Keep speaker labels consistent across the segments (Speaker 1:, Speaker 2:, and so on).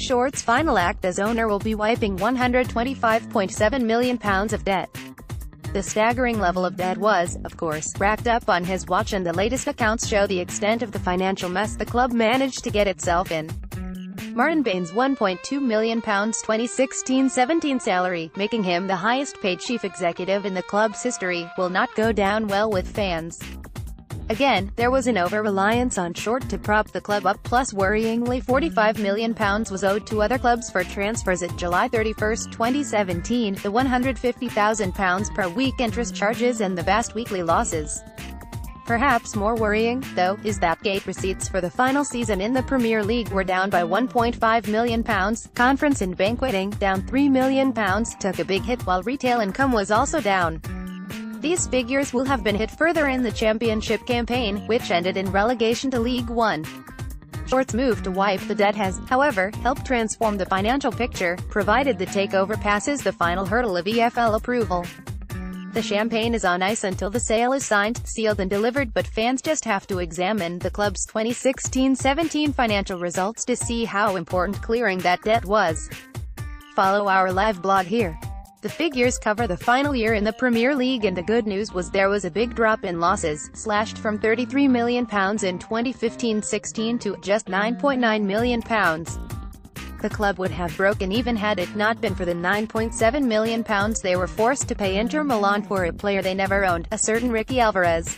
Speaker 1: Short's final act as owner will be wiping £125.7 million of debt. The staggering level of debt was, of course, racked up on his watch, and the latest accounts show the extent of the financial mess the club managed to get itself in. Martin Bain's £1.2 million 2016-17 salary, making him the highest-paid chief executive in the club's history, will not go down well with fans. Again, there was an over-reliance on Short to prop the club up, plus worryingly £45 million was owed to other clubs for transfers at July 31, 2017, the £150,000 per week interest charges and the vast weekly losses. Perhaps more worrying, though, is that gate receipts for the final season in the Premier League were down by £1.5 million, conference and banqueting, down £3 million, took a big hit, while retail income was also down. These figures will have been hit further in the championship campaign, which ended in relegation to League One. Short's move to wipe the debt has, however, helped transform the financial picture, provided the takeover passes the final hurdle of EFL approval. The champagne is on ice until the sale is signed, sealed and delivered, but fans just have to examine the club's 2016-17 financial results to see how important clearing that debt was. Follow our live blog here. The figures cover the final year in the Premier League, and the good news was there was a big drop in losses, slashed from £33 million in 2015-16 to just £9.9 million. The club would have broken even had it not been for the £9.7 million they were forced to pay Inter Milan for a player they never owned, a certain Ricky Alvarez.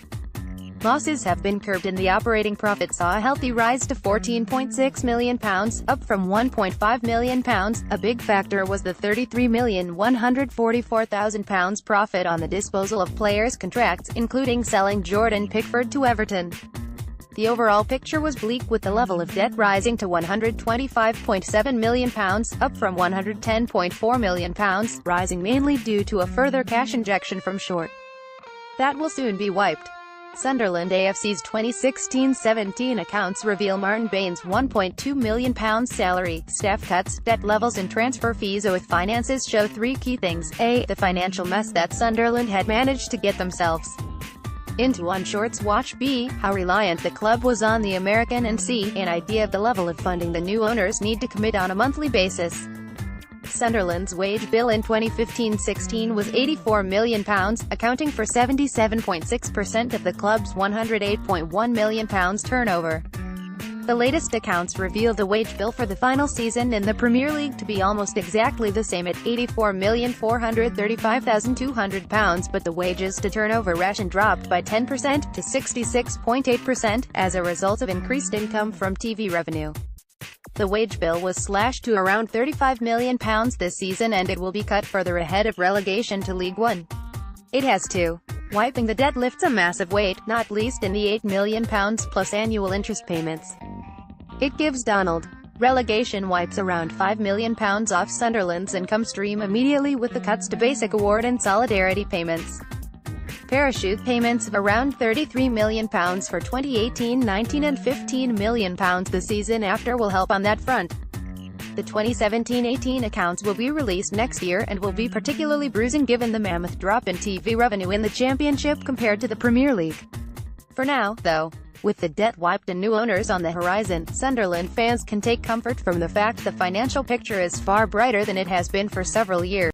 Speaker 1: Losses have been curbed and the operating profit saw a healthy rise to £14.6 million, up from £1.5 million. A big factor was the £33,144,000 profit on the disposal of players' contracts, including selling Jordan Pickford to Everton. The overall picture was bleak, with the level of debt rising to £125.7 million, up from £110.4 million, rising mainly due to a further cash injection from Short. That will soon be wiped. Sunderland AFC's 2016-17 accounts reveal Martin Bain's £1.2 million salary, staff cuts, debt levels and transfer fees. With finances show three key things: A, the financial mess that Sunderland had managed to get themselves into on Short's watch; B, how reliant the club was on the American; and C, an idea of the level of funding the new owners need to commit on a monthly basis. Sunderland's wage bill in 2015-16 was £84 million, accounting for 77.6% of the club's £108.1 million turnover. The latest accounts reveal the wage bill for the final season in the Premier League to be almost exactly the same at £84,435,200, but the wages to turnover ratio dropped by 10% to 66.8% as a result of increased income from TV revenue. The wage bill was slashed to around £35 million this season, and it will be cut further ahead of relegation to League One. It has to. Wiping the debt lifts a massive weight, not least in the £8 million plus annual interest payments it gives Donald. Relegation wipes around £5 million off Sunderland's income stream immediately, with the cuts to basic award and solidarity payments. Parachute payments of around £33 million for 2018-19 and £15 million the season after will help on that front. The 2017-18 accounts will be released next year, and will be particularly bruising given the mammoth drop in TV revenue in the Championship compared to the Premier League. For now, though, with the debt wiped and new owners on the horizon, Sunderland fans can take comfort from the fact the financial picture is far brighter than it has been for several years.